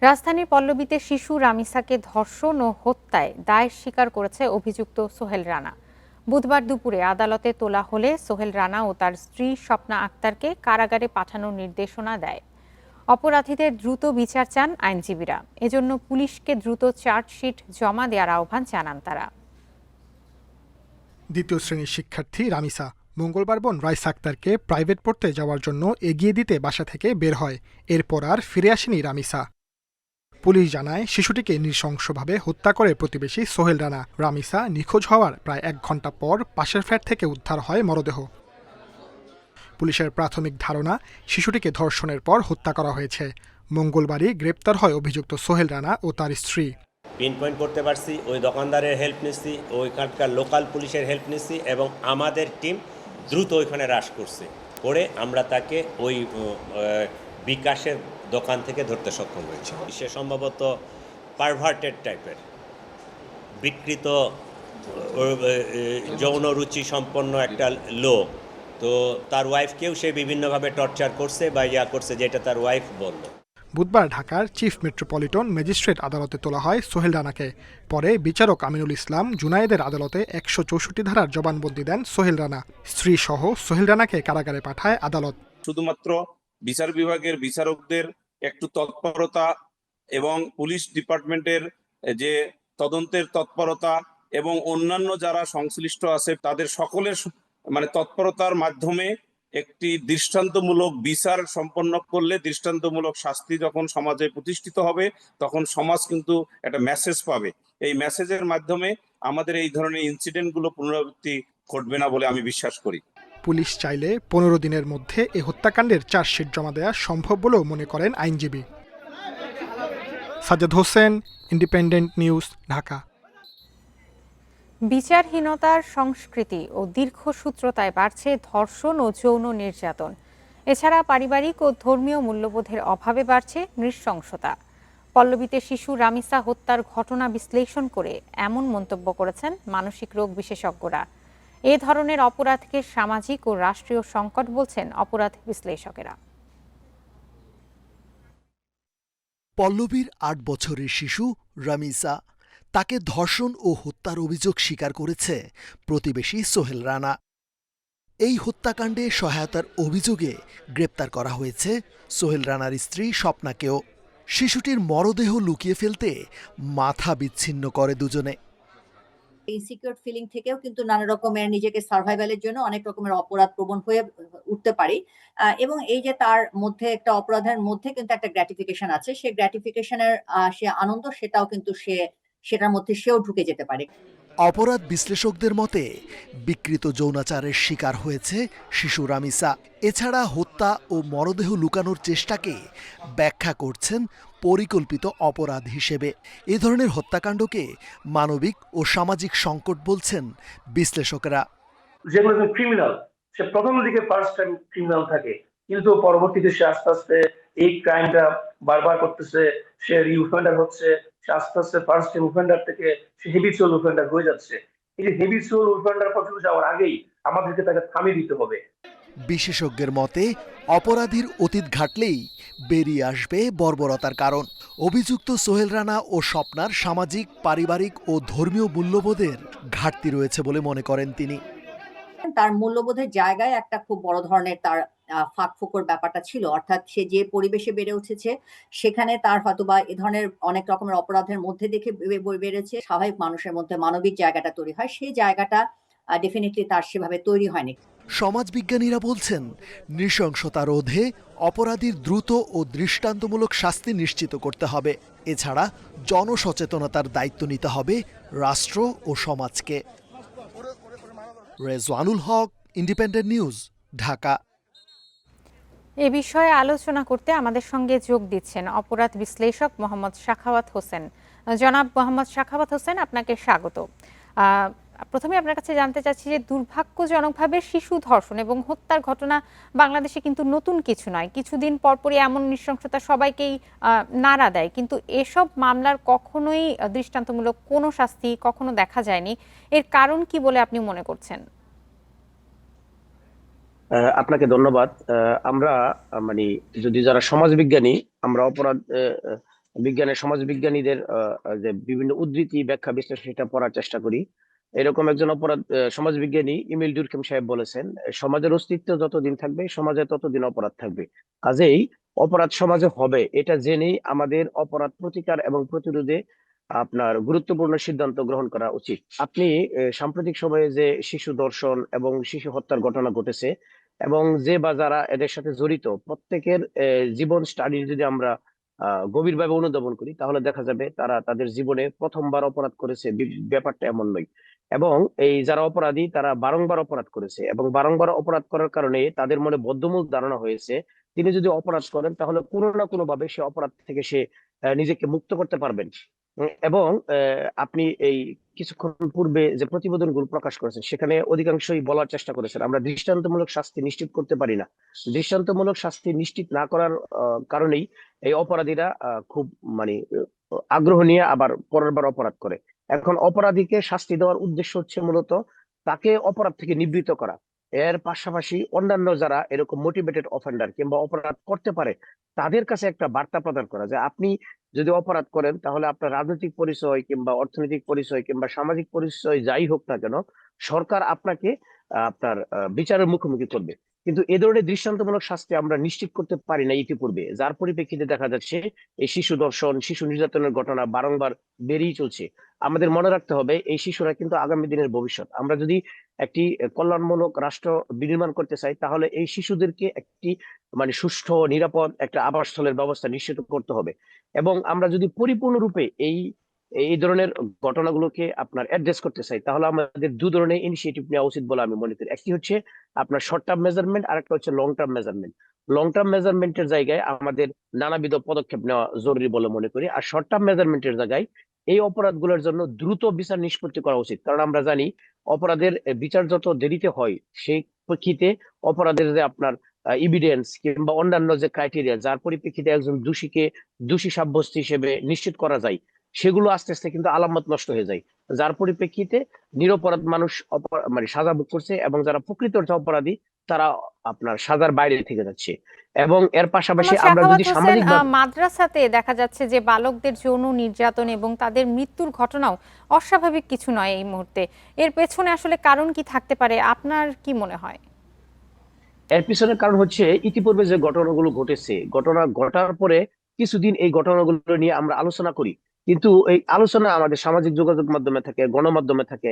রাজধানীর পল্লবীতে শিশু রামিসাকে ধর্ষণ ও হত্যায় দায় স্বীকার করেছে অভিযুক্ত সোহেল রানা। বুধবার দুপুরে আদালতে তোলা হলে সোহেল রানা ও তার স্ত্রী স্বপ্না আক্তারকে কারাগারে পাঠানোর নির্দেশনা দেয়। অপরাধীদের দ্রুত বিচার চান আইনজীবীরা। এজন্য পুলিশকে দ্রুত চার্জশিট জমা দেওয়ার আহ্বান জানান তারা। দ্বিতীয় শ্রেণীর শিক্ষার্থী রামিসা মঙ্গলবার বোন রাইসা আক্তারকে প্রাইভেট পড়তে যাওয়ার জন্য এগিয়ে দিতে বাসা থেকে বের হয়। এরপর আর ফিরে আসেনি রামিসা। পুলিশ জানায়, শিশুটিকে নৃশংসভাবে হত্যা করে প্রতিবেশী সোহেল রানা। রামিসা নিখোঁজ হওয়ার প্রায় 1 ঘন্টা পর পাশের ফ্ল্যাট থেকে উদ্ধার হয় মরদেহ। পুলিশের প্রাথমিক ধারণা, শিশুটিকে ধর্ষণের পর হত্যা করা হয়েছে। মঙ্গলবারই গ্রেপ্তার হয় অভিযুক্ত সোহেল রানা ও তার স্ত্রী। পিন পয়েন্ট করতে পারছি, ওই দোকানদারের হেল্প নিচ্ছি, ওইখানকার লোকাল পুলিশের হেল্প নিচ্ছি এবং আমাদের টিম দ্রুত ওইখানে হ্রাস করে আমরা তাকে ওই বিকাশের দোকান থেকে ধরতে সক্ষম হয়েছি। সে সম্ভবত পারভার্টেড টাইপের বিকৃত যৌন রুচি সম্পন্ন একটা লোক। তো তার ওয়াইফকেও সে বিভিন্নভাবে টর্চার করছে বা করছে, যেটা তার ওয়াইফ বলল। বুধবার ঢাকার চিফ মেট্রোপলিটন ম্যাজিস্ট্রেট আদালতে তোলা হয় সোহেল রানাকে। পরে বিচারক আমিনুল ইসলাম জুনায়েদের আদালতে 164 ধারার জবানবন্দি দেন সোহেল রানা। স্ত্রী সহ সোহেল রানাকে কারাগারে পাঠায় আদালত। শুধুমাত্র বিচার বিভাগের বিচারকদের একটু তৎপরতা এবং পুলিশ ডিপার্টমেন্টের যে তদন্তের তৎপরতা এবং অন্যান্য যারা সংশ্লিষ্ট আছে তাদের সকলের তৎপরতার মাধ্যমে একটি দৃষ্টান্তমূলক বিচার সম্পন্ন করলে, দৃষ্টান্তমূলক শাস্তি যখন সমাজে প্রতিষ্ঠিত হবে, তখন সমাজ কিন্তু একটা মেসেজ পাবে। এই মেসেজের মাধ্যমে আমাদের এই ধরনের ইনসিডেন্টগুলো পুনরাবৃত্তি ঘটবে না বলে আমি বিশ্বাস করি। পুলিশ চাইলে 15 দিনের মধ্যে এই হত্যাকাণ্ডের চার্জশিট জমা দেওয়া সম্ভব বলেও মনে করেন আইনজীবী। Sajjad Hossain, independent news, Dhaka. বিচারহীনতার সংস্কৃতি ও দীর্ঘসূত্রতায় বাড়ছে ধর্ষণ ও যৌন নির্যাতন। এছাড়া পারিবারিক ও ধর্মীয় মূল্যবোধের অভাবে বাড়ছে নৃশংসতা। পল্লবীতে শিশু রামিসা হত্যার ঘটনা বিশ্লেষণ করে এমন মন্তব্য করেছেন মানসিক রোগ বিশেষজ্ঞরা। এ ধরনের অপরাধকে সামাজিক ও রাষ্ট্রীয় সংকট বলছেন অপরাধ বিশ্লেষকেরা। পল্লবীর 8 বছরের শিশু রামিসা, তাকে ধর্ষণ ও হত্যার অভিযোগ স্বীকার করেছে প্রতিবেশী সোহেল রানা। এই হত্যাকাণ্ডে সহায়তার অভিযোগে গ্রেপ্তার করা হয়েছে সোহেল রানার স্ত্রী স্বপ্নাকেও। শিশুটির মরদেহ লুকিয়ে ফেলতে মাথা বিচ্ছিন্ন করে দুজনে। ইনসিকিউর ফিলিং থেকেও কিন্তু নানা রকমের নিজেকে সার্ভাইভালের জন্য অনেক রকমের অপরাধ প্রবণ হয়ে উঠতে পারি, এবং এই যে তার মধ্যে একটা অপরাধের মধ্যে কিন্তু একটা গ্র্যাটিফিকেশন আছে, সেই গ্র্যাটিফিকেশনের সে আনন্দ, সেটাও কিন্তু সেটার মধ্যে সেও ঢুকে যেতে পারে। অপরাধ বিশ্লেষকদের মতে বিকৃত যৌনাচারের শিকার হয়েছে শিশু রামিসা। এছাড়া হত্যা ও মরদেহ লুকানোর চেষ্টাকে ব্যাখ্যা করছেন পরিকল্পিত অপরাধ হিসেবে। এ ধরনের হত্যাকাণ্ডকে মানবিক ও সামাজিক সংকট বলছেন বিশ্লেষকেরা। যেগুলো ক্রিমিনাল, সে প্রথম দিকে ফার্স্ট টাইম ক্রিমিনাল থাকে, কিন্তু পরবর্তীতে সে আস্তে আস্তে এই ক্রাইমটা বারবার করতেছে, সে রিঅফেন্ডার হচ্ছে, সে আস্তে আস্তে ফার্স্ট টাইম অফেন্ডার থেকে সে হেবিচুয়াল অফেন্ডার হয়ে যাচ্ছে। এই যে হেবিচুয়াল অফেন্ডার পর্যন্ত যাওয়ার আগেই আমাদেরকে তাকে থামিয়ে দিতে হবে। বিশেষজ্ঞের মতে অপরাধীর অতীত ঘাটলেই বেরিয়ে আসবে বর্বরতার কারণ। অভিযুক্ত সোহেল রানা ও স্বপ্নার সামাজিক, পারিবারিক ও ধর্মীয় মূল্যবোধের ঘাটতি রয়েছে বলে মনে করেন তিনি। তার মূল্যবোধের জায়গায় একটা খুব বড় ধরনের তার ফাঁক ফোকর ব্যাপারটা ছিল, অর্থাৎ সে যে পরিবেশে বেড়ে উঠেছে সেখানে তার হয়তোবা এ ধরনের অনেক রকমের অপরাধের মধ্যে দেখে বেড়েছে। স্বাভাবিক মানুষের মধ্যে মানবিক জায়গাটা তৈরি হয়, সেই জায়গাটা ডেফিনেটলি তার সেভাবে তৈরি হয়নি। সমাজবিজ্ঞানীরা বলছেন, নৃশংসতা রোধে অপরাধীর দ্রুত ও দৃষ্টান্তমূলক শাস্তি নিশ্চিত করতে হবে। এছাড়া জনসচেতনতার দায়িত্ব নিতে হবে রাষ্ট্র ও সমাজকে। রেজওয়ানুল হক, ইন্ডিপেন্ডেন্ট নিউজ, ঢাকা। এ বিষয়ে আলোচনা করতে আমাদের সঙ্গে যোগ দিচ্ছেন অপরাধ বিশ্লেষক মোহাম্মদ সাখাওয়াত হোসেন। জনাব মোহাম্মদ সাখাওয়াত হোসেন, আপনাকে স্বাগত। প্রথমে আপনার কাছে জানতে চাচ্ছি যে দুর্ভাগ্যজনকভাবে শিশু ধর্ষণ এবং হত্যার ঘটনা বাংলাদেশে কিন্তু নতুন কিছু নয়। কিছুদিন পরপরই এমন নৃশংসতা সবাইকেই নাড়া দেয়, কিন্তু এসব মামলার কখনোই দৃষ্টান্তমূলক কোনো শাস্তি কখনো দেখা যায়নি। এর কারণ কি বলে আপনি মনে করছেন? আপনাকে ধন্যবাদ। আমরা যদি যারা সমাজবিজ্ঞানী, আমরা অপরাধ বিজ্ঞানের সমাজবিজ্ঞানীদের যে বিভিন্ন উদ্ধৃতি ব্যাখ্যা বিশ্লেষণ সেটা পড়ার চেষ্টা করি। এরকম একজন সমাজবিজ্ঞানী ইমিল ডুরকেম সাহেব বলেছেন, সমাজের অস্তিত্ব যতদিন থাকবে সমাজে ততদিন অপরাধ থাকবে। কাজেই অপরাধ সমাজে হবে এটা জেনেই আমাদের অপরাধ প্রতিকার এবং প্রতিরোধে আপনার গুরুত্বপূর্ণ সিদ্ধান্ত গ্রহণ করা উচিত। আপনি সাম্প্রতিক সময়ে যে শিশু ধর্ষণ এবং শিশু হত্যার ঘটনা ঘটেছে এবং যে বা যারা এদের সাথে জড়িত প্রত্যেকের জীবন স্টাডি যদি আমরা গভীরভাবে অনুধাবন করি তাহলে দেখা যাবে তারা তাদের জীবনে প্রথমবার অপরাধ করেছে ব্যাপারটা এমন নয়। এবং এই যারা অপরাধী তারা বারংবার অপরাধ করেছে এবং বারংবার অপরাধ করার কারণে তাদের মনে বদ্ধমূল ধারণা হয়েছে তিনি যদি অপরাধ করেন তাহলে কোনো না কোনো ভাবে সে অপরাধ থেকে সে নিজেকে মুক্ত করতে পারবেন। এবং আপনি এই কিছুক্ষণ পূর্বে যে প্রতিবেদনগুলো প্রকাশ করেছেন সেখানে অধিকাংশই বলার চেষ্টা করেছেন আমরা দৃষ্টান্তমূলক শাস্তি নিশ্চিত করতে পারি না। দৃষ্টান্তমূলক শাস্তি নিশ্চিত না করার কারণেই এই অপরাধীরা খুব মানে আগ্রহ নিয়ে আবার পরের বার অপরাধ করে। এখন অপরাধীকে শাস্তি দেওয়ার উদ্দেশ্য হচ্ছে মূলত তাকে অপরাধ থেকে নিবৃত্ত করা। এর পাশাপাশি অন্যান্য যারা এরকম মোটিভেটেড অফেন্ডার কিংবা অপরাধ করতে পারে তাদের কাছে একটা বার্তা প্রদান করা যে আপনি যদি অপরাধ করেন তাহলে আপনার রাজনৈতিক পরিচয় কিংবা অর্থনৈতিক পরিচয় কিংবা সামাজিক পরিচয় যাই হোক না কেন সরকার আপনাকে আপনার বিচারের মুখোমুখি করবে। কিন্তু এ ধরনের দৃষ্টান্তমূলক শাস্তি আমরা নিশ্চিত করতে পারি না ইতিপূর্বে, যার পরিপ্রেক্ষিতে দেখা যাচ্ছে এই শিশু ধর্ষণ শিশু নির্যাতনের ঘটনা বারংবার বেড়েই চলছে। আমাদের মনে রাখতে হবে এই শিশুরা কিন্তু আগামী দিনের ভবিষ্যৎ। আমরা যদি একটি কল্যাণমূলক রাষ্ট্র বিনির্মাণ করতে চাই তাহলে এই শিশুদেরকে একটি মানে সুষ্ঠু নিরাপদ একটা আবাসস্থলের ব্যবস্থা নিশ্চিত করতে হবে। এবং আমরা যদি পরিপূর্ণরূপে এই এই ধরনের ঘটনাগুলোকে আপনার অ্যাড্রেস করতে চাই তাহলে আমাদের দু ধরনের ইনিশিয়েটিভ নেওয়া উচিত বলে আমি মনে করি। একটি হচ্ছে আপনার শর্ট টার্ম মেজারমেন্ট আর একটা হচ্ছে long term measurement. Long term মেজারমেন্টের জায়গায় আমাদের নানাবিধ পদক্ষেপ নেওয়া জরুরি বলে মনে করি, আর শর্ট টার্ম মেজারমেন্টের জায়গায় এই অপরাধগুলোর জন্য দ্রুত বিচার নিষ্পত্তি করা উচিত। কারণ আমরা জানি অপরাধের বিচার যত দেরিতে হয় সেই প্রেক্ষিতে অপরাধের যে আপনার এভিডেন্স কিংবা অন্যান্য যে ক্রাইটেরিয়া যার পরিপ্রেক্ষিতে একজন দোষীকে দোষী সাব্যস্ত হিসেবে নিশ্চিত করা যায় সেগুলো আস্তে আস্তে কিন্তু আলামত নষ্ট হয়ে যায়, যার পরিপ্রেক্ষিতে নিরপরাধ মানুষ মানে সাজা ভোগ করছে এবং যারা প্রকৃত অর্থে অপরাধী তারা আপনার সাজার বাইরে থেকে যাচ্ছে। এবং এর পাশাপাশি মোহাম্মদ আমরা যদি সাখাওয়াত হোসেন, সামাজিক মাদ্রাসাতে দেখা যাচ্ছে যে বালকদের যৌন নির্যাতন এবং তাদের মৃত্যুর ঘটনাও অস্বাভাবিক কিছু নয় এই মুহূর্তে। এর পেছনে আসলে কারণ কি থাকতে পারে আপনার কি মনে হয়? এর পিছনের কারণ হচ্ছে ইতিপূর্বে যে ঘটনাগুলো ঘটেছে, ঘটনা ঘটার পরে কিছুদিন এই ঘটনাগুলো নিয়ে আমরা আলোচনা করি, কিন্তু এই আলোচনা আমাদের সামাজিক যোগাযোগ মাধ্যমে থাকে গণমাধ্যমে থাকে,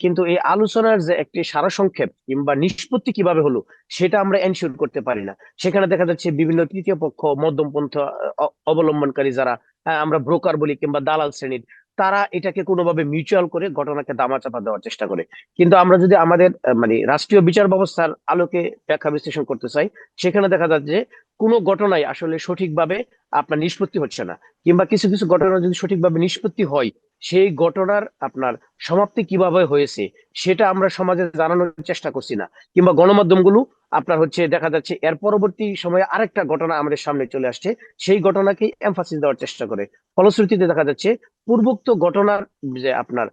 কিন্তু এই আলোচনার যে একটি সারসংক্ষেপ কিংবা নিষ্পত্তি কিভাবে হলো সেটা আমরা এনশিওর করতে পারি না। সেখানে দেখা যাচ্ছে বিভিন্ন তৃতীয় পক্ষ মধ্যমপন্থা অবলম্বনকারী যারা আমরা ব্রোকার বলি কিংবা দালাল শ্রেণীর তারা এটাকে কোনোভাবে মিউচুয়াল করে ঘটনাকে দামাচাপা দেওয়ার চেষ্টা করে। কিন্তু আমরা যদি আমাদের মানে রাষ্ট্রীয় বিচার ব্যবস্থার আলোকে ব্যাখ্যা বিশ্লেষণ করতে চাই সেখানে দেখা যাচ্ছে যে কোনো ঘটনাই আসলে সঠিকভাবে আপনার নিষ্পত্তি হচ্ছে না, কিংবা কিছু কিছু ঘটনা যদি সঠিকভাবে নিষ্পত্তি হয় সেই ঘটনার আপনার সমাপ্তি কিভাবে হয়েছে সেটা আমরা সমাজে জানানোর চেষ্টা করছি না, কিংবা গণমাধ্যমগুলো আপনার হচ্ছে দেখা যাচ্ছে এর পরবর্তী সময়ে আরেকটা ঘটনা আমাদের সামনে চলে আসছে সেই ঘটনাকে এমফাসিস দেওয়ার চেষ্টা করে। ফলশ্রুতিতে দেখা যাচ্ছে পূর্বোক্ত ঘটনার যে আপনার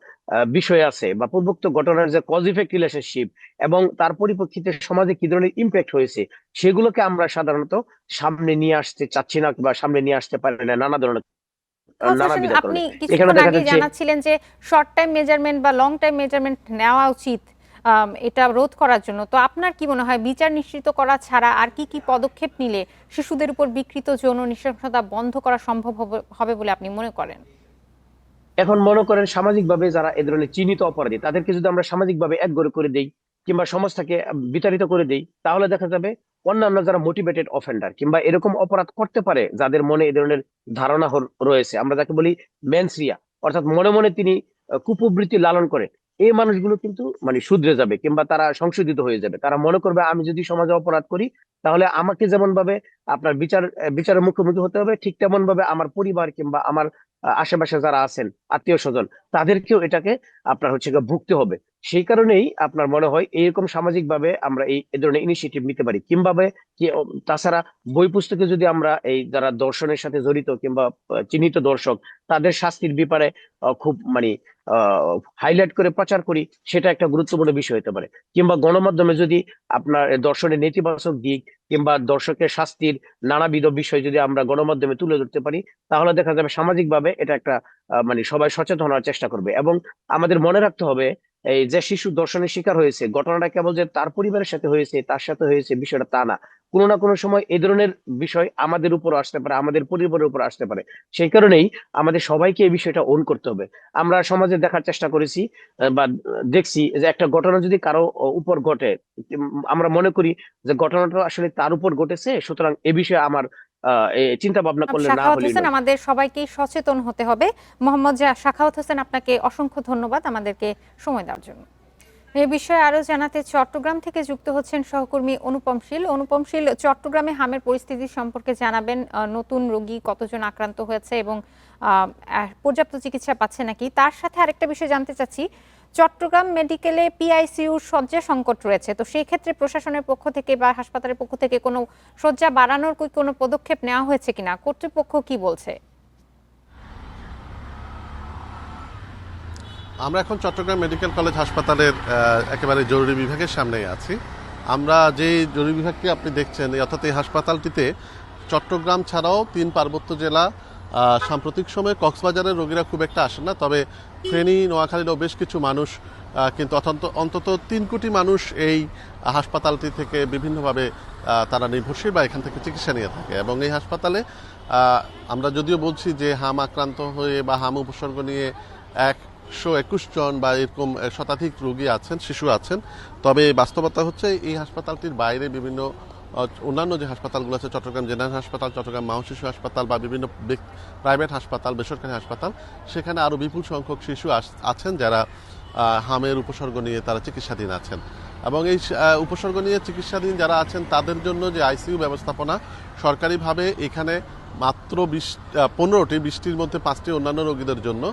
বিষয় আছে বা পূর্বোক্ত ঘটনার যে কজ ইফেক্ট রিলেশনশিপ এবং তার পরিপ্রেক্ষিতে সমাজে কি ধরনের ইম্প্যাক্ট হয়েছে সেগুলোকে আমরা সাধারণত সামনে নিয়ে আসতে চাচ্ছি না বা সামনে নিয়ে আসতে পারি না নানা ধরনের নানাবিধ আপনি কারণে। এখানে কিছুক্ষণ দেখা আগে যাচ্ছে জানাচ্ছিলেন যে শর্ট টাইম মেজারমেন্ট বা লং টাইম মেজারমেন্ট নেওয়া উচিত এটা রোধ করার জন্য। তো আপনার কি মনে হয় বিচার নিশ্চিত করা ছাড়া আর কি কি পদক্ষেপ নিলে শিশুদের উপর বিকৃত যৌন নৃশংসতা বন্ধ করা সম্ভব হবে বলে আপনি মনে করেন? এখন মনে করেন সামাজিকভাবে যারা এ ধরনের চিহ্নিত অপরাধী তাদেরকে যদি আমরা সামাজিকভাবে একগরে করে দেই কিংবা সমাজটাকে বিতাড়িত করে দেই তাহলে দেখা যাবে অন্যান্য যারা মোটিভেটেড অফেন্ডার কিংবা এরকম অপরাধ করতে পারে যাদের মনে এ ধরনের ধারণা রয়েছে, আমরা যাকে বলি মেনসরিয়া, অর্থাৎ মনে মনে তিনি কুপ্রবৃত্তি লালন করে, এই মানুষগুলো কিন্তু মানে শুধরে যাবে কিংবা তারা সংশোধিত হয়ে যাবে। তারা মনে করবে আমি যদি সমাজে অপরাধ করি তাহলে আমাকে যেমন ভাবে আপনার বিচারের মুখোমুখি হতে হবে ঠিক তেমন ভাবে আমার পরিবার কিংবা আমার আশেপাশে যারা আছেন আত্মীয় স্বজন তাদেরকেও এটাকে আপনার হচ্ছে ভুগতে হবে। সেই কারণেই আপনার মনে হয় এরকম সামাজিকভাবে আমরা এই ধরনের ইনিশিয়েটিভ নিতে পারি। কিংভাবে তাছাড়া বই পুস্তকে যদি আমরা এই যারা দর্শনের সাথে জড়িত কিংবা চিহ্নিত দর্শক তাদের শাস্তির ব্যাপারে খুব মানে হাইলাইট করে প্রচার করি, সেটা একটা গুরুত্বপূর্ণ বিষয় হতে পারে। কিংবা গণমাধ্যমে যদি আপনার দর্শনের নেতিবাচক দিক কিংবা দর্শকের শাস্তির নানাবিধ বিষয় যদি আমরা গণমাধ্যমে তুলে ধরতে পারি, তাহলে দেখা যাবে সামাজিকভাবে এটা একটা মানে সবাই সচেতন হওয়ার চেষ্টা করবে। এবং আমাদের মনে রাখতে হবে এই যে শিশু ধর্ষণের শিকার হয়েছে, ঘটনাটা কেবল যে তার পরিবারের সাথে হয়েছে, তার সাথে হয়েছে, বিষয়টা তা না। কোনো না কোনো সময় এই ধরনের বিষয় আমাদের উপর আসতে পারে, আমাদের পরিবারের উপর আসতে পারে। সেই কারণেই আমাদের সবাইকে এই বিষয়টা ওন করতে হবে। আমরা সমাজে দেখার চেষ্টা করেছি বা দেখছি যে একটা ঘটনা যদি কারো উপর ঘটে, আমরা মনে করি যে ঘটনাটা আসলে তার উপর ঘটেছে, সুতরাং এ বিষয়ে আমার চিন্তা ভাবনা করলে না সাখাওয়াত হলেই হোসেন, নয়। আমাদের সবাইকেই সচেতন হতে হবে। মোহাম্মদ সাখাওয়াত হোসেন, আপনাকে অসংখ্য ধন্যবাদ আমাদেরকে সময় দেওয়ার জন্য। এই বিষয়ে আরো জানাতে চট্টগ্রাম থেকে যুক্ত হচ্ছেন সহকর্মী অনুপম শীল। অনুপম শীল, চট্টগ্রামে হামের পরিস্থিতি সম্পর্কে জানাবেন। নতুন রোগী কতজন আক্রান্ত হয়েছে এবং পর্যাপ্ত চিকিৎসা পাচ্ছে নাকি? তার সাথে আরেকটা বিষয় জানতে চাচ্ছি, চট্টগ্রাম মেডিকেলে পিআইসিইউর শয্যা সংকট রয়েছে, তো সেই ক্ষেত্রে প্রশাসনের পক্ষ থেকে বা হাসপাতালের পক্ষ থেকে কোনো শয্যা বাড়ানোর কোনো পদক্ষেপ নেওয়া হয়েছে কিনা? কর্তৃপক্ষ কি বলছে? আমরা এখন চট্টগ্রাম মেডিকেল কলেজ হাসপাতালের একেবারে জরুরি বিভাগের সামনেই আছি। আমরা যে জরুরি বিভাগটি আপনি দেখছেন, অর্থাৎ এই হাসপাতালটিতে চট্টগ্রাম ছাড়াও 3 পার্বত্য জেলা, সাম্প্রতিক সময়ে কক্সবাজারের রোগীরা খুব একটা আসেন না, তবে ফেনী, নোয়াখালীরও বেশ কিছু মানুষ, কিন্তু অন্তত 3 কোটি মানুষ এই হাসপাতালটি থেকে বিভিন্নভাবে তারা নির্ভরশীল বা এখান থেকে চিকিৎসা নিয়ে থাকে। এবং এই হাসপাতালে আমরা যদিও বলছি যে হাম আক্রান্ত হয়ে বা হাম উপসর্গ নিয়ে 121 জন বা এরকম শতাধিক রোগী আছেন, শিশু আছেন, তবে বাস্তবতা হচ্ছে এই হাসপাতালটির বাইরে বিভিন্ন অন্যান্য যে হাসপাতালগুলো আছে, চট্টগ্রাম জেনারেল হাসপাতাল, চট্টগ্রাম মা ও শিশু হাসপাতাল বা বিভিন্ন প্রাইভেট হাসপাতাল, বেসরকারি হাসপাতাল, সেখানে আরও বিপুল সংখ্যক শিশু আছেন যারা হামের উপসর্গ নিয়ে তারা চিকিৎসাধীন আছেন। এবং এই উপসর্গ নিয়ে চিকিৎসাধীন যারা আছেন তাদের জন্য যে আইসিইউ ব্যবস্থাপনা সরকারিভাবে এখানে মাত্র 15টি, 20টির মধ্যে 5টি অন্যান্য রোগীদের জন্য।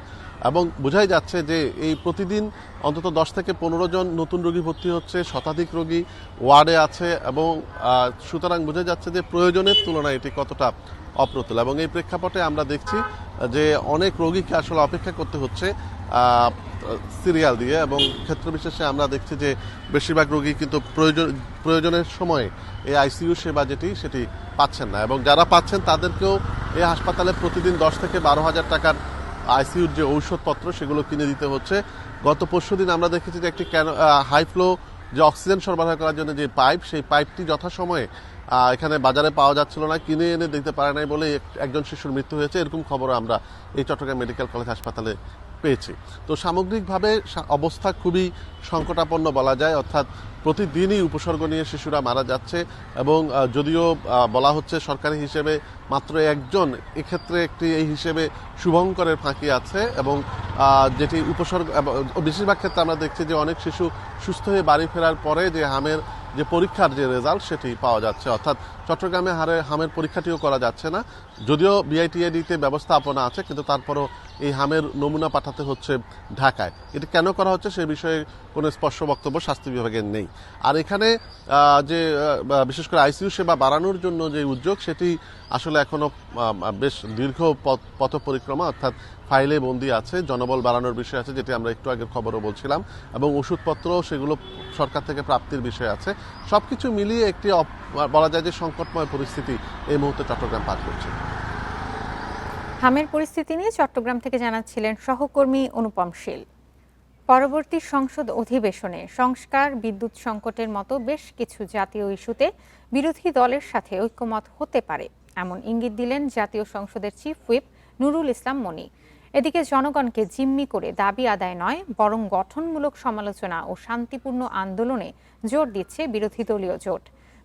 এবং বোঝাই যাচ্ছে যে এই প্রতিদিন অন্তত 10 থেকে 15 জন নতুন রোগী ভর্তি হচ্ছে, শতাধিক রোগী ওয়ার্ডে আছে, এবং সুতরাং বোঝা যাচ্ছে যে প্রয়োজনের তুলনায় এটি কতটা অপ্রতুল। এবং এই প্রেক্ষাপটে আমরা দেখছি যে অনেক রোগীকে আসলে অপেক্ষা করতে হচ্ছে সিরিয়াল দিয়ে, এবং ক্ষেত্র বিশেষে আমরা দেখছি যে বেশিরভাগ রোগী কিন্তু প্রয়োজনের সময় এই আইসিইউ সেবা সেটি পাচ্ছেন না। এবং যারা পাচ্ছেন তাদেরকেও এই হাসপাতালে প্রতিদিন 10 থেকে 12 হাজার টাকার আইসিইউর যে ঔষধপত্র সেগুলো কিনে দিতে হচ্ছে। গত পরশুদিন আমরা দেখেছি যে একটি হাই ফ্লো যে অক্সিজেন সরবরাহ করার জন্য যে পাইপ, সেই পাইপটি যথাসময়ে এখানে বাজারে পাওয়া যাচ্ছিল না, কিনে এনে দিতে পারে নাই বলে একজন শিশুর মৃত্যু হয়েছে, এরকম খবরও আমরা এই চট্টগ্রাম মেডিকেল কলেজ হাসপাতালে পেয়েছি। তো সামগ্রিকভাবে অবস্থা খুবই সংকটাপন্ন বলা যায়, অর্থাৎ প্রতিদিনই উপসর্গ নিয়ে শিশুরা মারা যাচ্ছে। এবং যদিও বলা হচ্ছে সরকারি হিসেবে মাত্র একজন, এক্ষেত্রে একটি এই হিসেবে শুভঙ্করের ফাঁকি আছে, এবং যেটি উপসর্গ, বেশিরভাগ ক্ষেত্রে আমরা দেখছি যে অনেক শিশু সুস্থ হয়ে বাড়ি ফেরার পরে যে হামের যে পরীক্ষার যে রেজাল্ট সেটি পাওয়া যাচ্ছে, অর্থাৎ চট্টগ্রামে হামের পরীক্ষাটিও করা যাচ্ছে না। যদিও বিআইটিএডিতে ব্যবস্থাপনা আছে, কিন্তু তারপরও এই হামের নমুনা পাঠাতে হচ্ছে ঢাকায়। এটি কেন করা হচ্ছে সে বিষয়ে কোনো স্পষ্ট বক্তব্য স্বাস্থ্য বিভাগের নেই। আর এখানে যে বিশেষ করে আইসিইউ সেবা বাড়ানোর জন্য যে উদ্যোগ, সেটি আসলে এখনো বেশ দীর্ঘ পথ পরিক্রমা, অর্থাৎ ফাইলে বন্দী আছে, জনবল বাড়ানোর বিষয় আছে, যেটি আমরা একটু আগের খবরও বলছিলাম, এবং ওষুধপত্র সেগুলো সরকার থেকে প্রাপ্তির বিষয় আছে। সবকিছু মিলিয়ে একটি বলা যায় যে সংকটময় পরিস্থিতি এই মুহূর্তে চট্টগ্রাম পার করছে। হামের পরিস্থিতি নিয়ে চট্টগ্রাম থেকে জানাচ্ছিলেন সহকর্মী অনুপম শীল। পরবর্তী সংসদ অধিবেশনে সংস্কার, বিদ্যুৎ সংকটের মতো বেশ কিছু জাতীয় ইস্যুতে বিরোধী দলের সাথে ঐক্যমত হতে পারে, এমন ইঙ্গিত দিলেন জাতীয় সংসদের চিফ হুইপ নুরুল ইসলাম মনি। এদিকে জনগণকে জিম্মি করে দাবি আদায় নয়, বরং গঠনমূলক সমালোচনা ও শান্তিপূর্ণ আন্দোলনে জোর দিচ্ছে বিরোধী দলীয় জোট।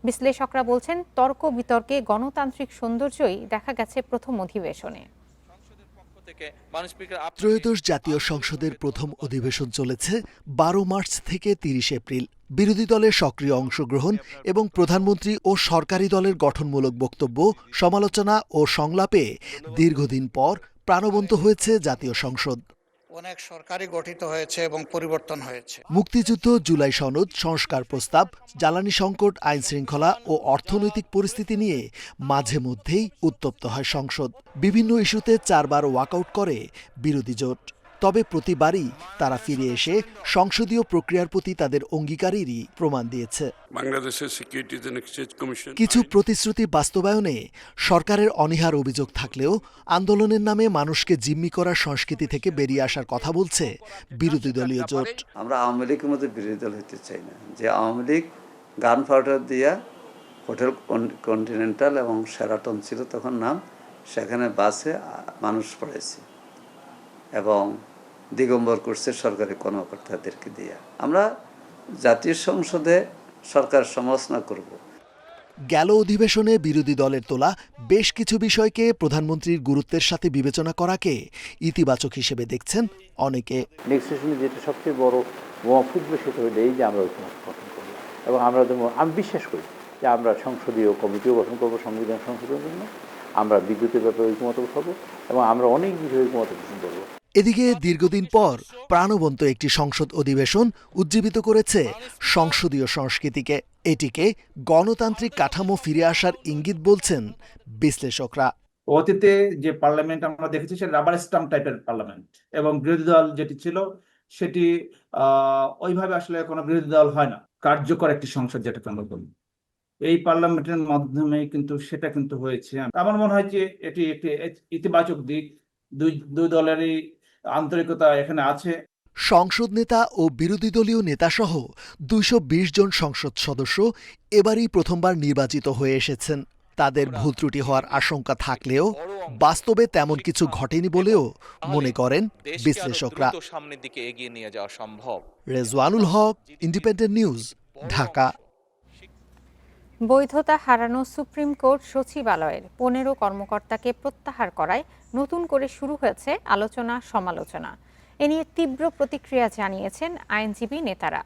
বিশ্লেষকরা বলছেন, তর্ক বিতর্কে গণতান্ত্রিক সৌন্দর্যই দেখা গেছে প্রথম অধিবেশনে। ত্রয়োদশ জাতীয় সংসদের প্রথম অধিবেশন চলেছে 12 মার্চ থেকে 30 এপ্রিল। বিরোধী দলের সক্রিয় অংশগ্রহণ এবং প্রধানমন্ত্রী ও সরকারি দলের গঠনমূলক বক্তব্য, সমালোচনা ও সংলাপে দীর্ঘদিন পর প্রাণবন্ত হয়েছে জাতীয় সংসদ। অনেক সরকারই গঠিত হয়েছে এবং পরিবর্তন হয়েছে। মুক্তিযুদ্ধ, জুলাই সনদ, সংস্কার প্রস্তাব, জ্বালানি সংকট, আইন শৃঙ্খলা ও অর্থনৈতিক পরিস্থিতি নিয়ে মাঝে মধ্যেই উত্তপ্ত হয় সংসদ। বিভিন্ন ইস্যুতে 4 বার ওয়াকআউট করে বিরোধী জোট। তবে প্রতিবারই তারা ফিরে এসে সংসদীয় প্রক্রিয়ার প্রতি তাদের অঙ্গীকারেরই প্রমাণ দিয়েছে। বাংলাদেশের সিকিউরিটিজ এন্ড এক্সচেঞ্জ কমিশন কিছু প্রতিশ্রুতি বাস্তবায়নে সরকারের অনীহার অভিযোগ থাকলেও আন্দোলনের নামে মানুষকে জিম্মি করার সংস্কৃতি থেকে বেরিয়ে আসার কথা বলছে বিরোধী দলীয় জোট। আমরা আওয়ামী লীগের মধ্যে বিরোধী দল হতে চাই না, যে আওয়ামী লীগ গান পাউডার দিয়া হোটেল কন্টিনেন্টাল এবং শেরাটন ছিল তখন নাম, সেখানে বাসে মানুষ পড়েছে এবং দিগম্বর করছে সরকারি কর্মকর্তাদেরকে দিয়ে। আমরা জাতীয় সংসদে সরকার সমালোচনা করব। গেল অধিবেশনে বিরোধী দলের তোলা বেশ কিছু বিষয়কে প্রধানমন্ত্রীর গুরুত্বের সাথে বিবেচনা করাকে ইতিবাচক হিসেবে দেখছেন অনেকে। নেক্সট সেশনে যেটা সবচেয়ে বড় বোমা ফুটবে সেটা হলো এই যে আমরা ঐক্যমত গঠন করব, এবং আমি বিশ্বাস করি যে আমরা সংসদীয় কমিটিও গঠন করবো সংবিধান সংশোধনের জন্য, আমরা বিদ্যুতের ব্যাপারে ঐক্যমত উঠাবো এবং আমরা অনেক বিষয়ে ঐক্যমত পোষণ করবো। এদিকে দীর্ঘদিন পর প্রাণবন্ত একটি সংসদ অধিবেশন উজ্জীবিত করেছে সংসদীয় সংস্কৃতিকে। এটিকে গণতান্ত্রিক কাঠামো ফিরে আসার ইঙ্গিত বলছেন বিশ্লেষকরা। অতীতে যে পার্লামেন্ট আমরা দেখেছি সেটা রাবার স্টাম্প টাইপের পার্লামেন্ট, এবং বিরোধী দল যেটি ছিল সেটি ওইভাবে আসলে কোনো বিরোধী দল হয় না, কার্যকর একটি সংসদ যেটাকে আমরা বলি। এই পার্লামেন্টের মাধ্যমে কিন্তু সেটা কিন্তু হয়েছে। আমার মনে হয় যে এটি একটি ইতিবাচক দিক, দুই দলেরই আন্তরিকতা এখানে আছে। সংসদ নেতা ও বিরোধী দলীয় নেতাসহ 220 জন সংসদ সদস্য এবারই প্রথমবার নির্বাচিত হয়ে এসেছেন। তাদের ভুল ত্রুটি হওয়ার আশঙ্কা থাকলেও বাস্তবে তেমন কিছু ঘটেনি বলেও মনে করেন বিশ্লেষকরা। সামনের দিকে এগিয়ে নিয়ে যাওয়া সম্ভব। রেজওয়ানুল হক, ইন্ডিপেন্ডেন্ট নিউজ, ঢাকা। বৈধতা হারানো সুপ্রিম কোর্ট সচিবালয়ের 15 কর্মকর্তাকে প্রত্যাহার করায় নতুন করে শুরু হয়েছে আলোচনা সমালোচনা। এ নিয়ে তীব্র প্রতিক্রিয়া জানিয়েছেন আইনজীবী নেতারা।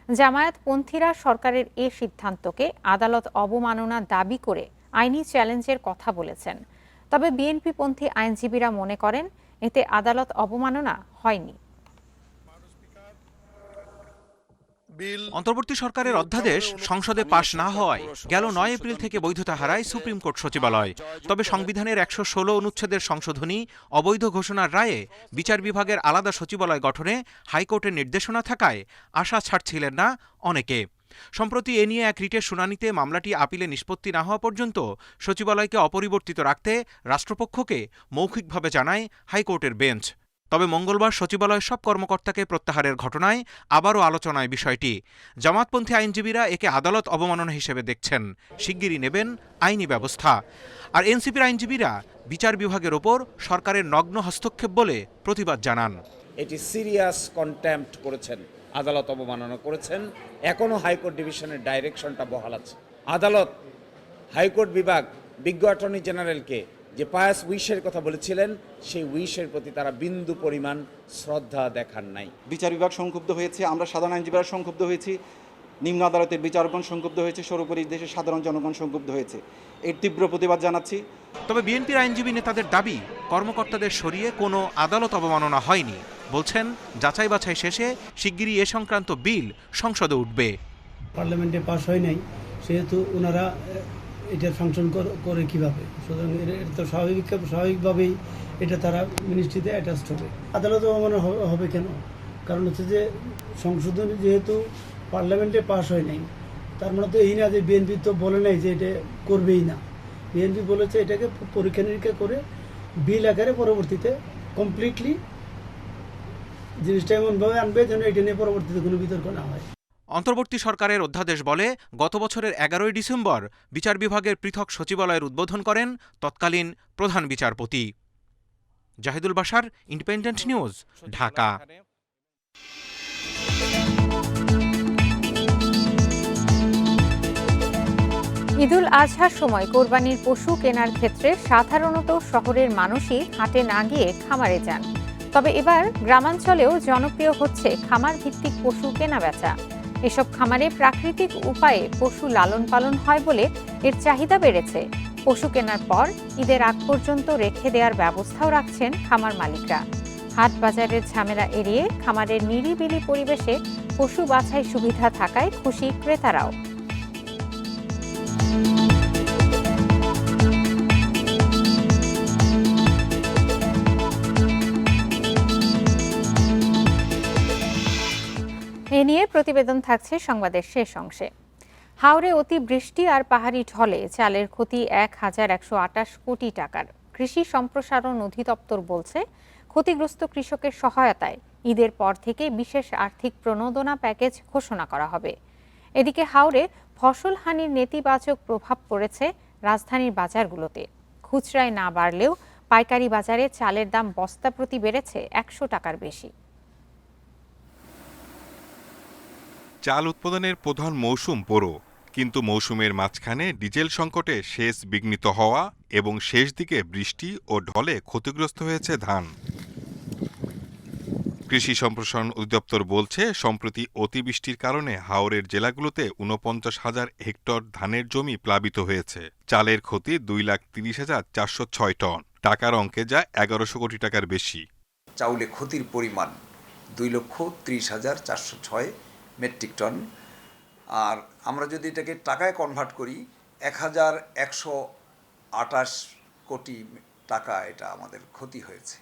জামায়াতপন্থীরা সরকারের এ সিদ্ধান্তকে আদালত অবমাননা দাবি করে আইনি চ্যালেঞ্জের কথা বলেছেন। তবে বিএনপিপন্থী আইনজীবীরা মনে করেন এতে আদালত অবমাননা হয়নি। অন্তর্বর্তী সরকারের অধ্যাদেশ সংসদে পাশ না হওয়ায় গেল 9 এপ্রিল থেকে বৈধতা হারায় সুপ্রিম কোর্ট সচিবালয়। তবে সংবিধানের 116 অনুচ্ছেদের সংশোধনী অবৈধ ঘোষণার রায়ে বিচার বিভাগের আলাদা সচিবালয় গঠনে হাইকোর্টের নির্দেশনা থাকায় আশা ছাড়ছিলেন না অনেকে। সম্প্রতি এ নিয়ে এক রিটের শুনানিতে মামলাটি আপিলে নিষ্পত্তি না হওয়া পর্যন্ত সচিবালয়কে অপরিবর্তিত রাখতে রাষ্ট্রপক্ষকে মৌখিকভাবে জানায় হাইকোর্টের বেঞ্চ। তবে মঙ্গলবার সচিবালয়ের সব কর্মকর্তাকে প্রত্যাহারের ঘটনায় আবারও আলোচনায় বিষয়টি। জামাতপন্থী আইনজীবীরা একে আদালত অবমাননা হিসেবে দেখছেন, শিগগিরই নেবেন আইনি ব্যবস্থা। আর এনসিপির আইনজীবীরা বিচার বিভাগের ওপর সরকারের নগ্ন হস্তক্ষেপ বলে প্রতিবাদ জানান। এটি সিরিয়াস কন্টেম্প্ট করেছেন, আদালত অবমাননা করেছেন। এখনো হাইকোর্ট ডিভিশনের ডাইরেকশনটা বহাল আছে। আদালত, হাইকোর্ট বিভাগ বিজ্ঞ অ্যাটর্নি জেনারেলকে যে পায়াস উইশের কথা বলেছিলেন সেই উইশের প্রতি তারা বিন্দু পরিমাণ শ্রদ্ধা দেখান নাই। বিচার বিভাগ সংক্ষুব্ধ হয়েছে, আমরা সাধারণ আইনজীবীরা সংক্ষুব্ধ হয়েছি, নিম্ন আদালতের বিচারকগণ সংক্ষুব্ধ হয়েছে, সর্বোপরি দেশের সাধারণ জনগণ সংক্ষুব্ধ হয়েছে। এর তীব্র প্রতিবাদ জানাচ্ছি। তবে বিএনপির আইনজীবী নেতাদের দাবি, কর্মকর্তাদের সরিয়ে কোনো আদালত অবমাননা হয়নি। বলছেন যাচাই বাছাই শেষে শিগগিরই এ সংক্রান্ত বিল সংসদে উঠবে। পার্লামেন্টে পাস হয় নাই, সেহেতু ওনারা এটা ফাংশন করে কিভাবে? সুতরাং এটা তো স্বাভাবিকভাবেই এটা তারা মিনিস্ট্রিতে অ্যাটাচড হবে। আদালত অবমাননা হবে কেন? কারণ হচ্ছে যে সংশোধনী যেহেতু পার্লামেন্টে পাস হয় নাই, তার মানে তো এই না যে বিএনপি তো বলে নাই যে এটা করবেই না। বিএনপি বলেছে এটাকে পরীক্ষা নিরীক্ষা করে বিল আকারে পরবর্তীতে কমপ্লিটলি জিনিসটা এমনভাবে আনবে যেন এটা নিয়ে পরবর্তীতে কোনো বিতর্ক না হয়। অন্তর্বর্তী সরকারের অধ্যাদেশ বলে গত বছরের 11 ডিসেম্বর বিচার বিভাগের পৃথক সচিবালয়ের উদ্বোধন করেন তৎকালীন প্রধান বিচারপতি। Zahidul Bashar, independent news, Dhaka. ঈদুল আজহার সময় কোরবানির পশু কেনার ক্ষেত্রে সাধারণত শহরের মানুষই হাটে না গিয়ে খামারে যান। তবে এবার গ্রামাঞ্চলেও জনপ্রিয় হচ্ছে খামার ভিত্তিক পশু কেনা বেচা। এসব খামারে প্রাকৃতিক উপায়ে পশু লালন পালন হয় বলে এর চাহিদা বেড়েছে। পশু কেনার পর ঈদের আগ পর্যন্ত রেখে দেওয়ার ব্যবস্থাও রাখছেন খামার মালিকরা। হাট বাজারের ঝামেলা এড়িয়ে খামারের নিরিবিলি পরিবেশে পশু বাছাই সুবিধা থাকায় খুশি ক্রেতারাও। এ নিয়ে প্রতিবেদন থাকছে সংবাদের শেষ অংশে। হাওরে অতিবৃষ্টি আর পাহাড়ি ঢলে চালের ক্ষতি ১,১২৮ কোটি টাকার। কৃষি সম্প্রসারণ অধিদপ্তর বলছে, ক্ষতিগ্রস্ত কৃষকের সহায়তায় ঈদের পর থেকে বিশেষ আর্থিক প্রণোদনা প্যাকেজ ঘোষণা করা হবে। এদিকে হাওরে ফসল হানির নেতিবাচক প্রভাব পড়েছে রাজধানীর বাজারগুলোতে। খুচরায় না বাড়লেও পাইকারি বাজারে চালের দাম বস্তা প্রতি বেড়েছে ১০০ টাকার বেশি। চাল উৎপাদনের প্রধান মৌসুম বোরো, কিন্তু মৌসুমের মাঝখানে ডিজেল সংকটে সেচ বিঘ্নিত হওয়া এবং শেষ দিকে বৃষ্টি ও ঢলে ক্ষতিগ্রস্ত হয়েছে ধান। কৃষি সম্প্রসারণ অধিদপ্তর বলছে, সম্প্রতি অতিবৃষ্টির কারণে হাওরের জেলাগুলোতে ৪৯,০০০ হেক্টর ধানের জমি প্লাবিত হয়েছে। চালের ক্ষতি ২,৩০,৪০৬ টন, টাকার অঙ্কে যা ১১০০ কোটি টাকার বেশি। চাউলে ক্ষতির পরিমাণ ২,৩০,৪০৬ মেট্রিক টন। আর আমরা যদি এটাকে টাকায় কনভার্ট করি ১,১২৮ কোটি টাকা এটা আমাদের ক্ষতি হয়েছে।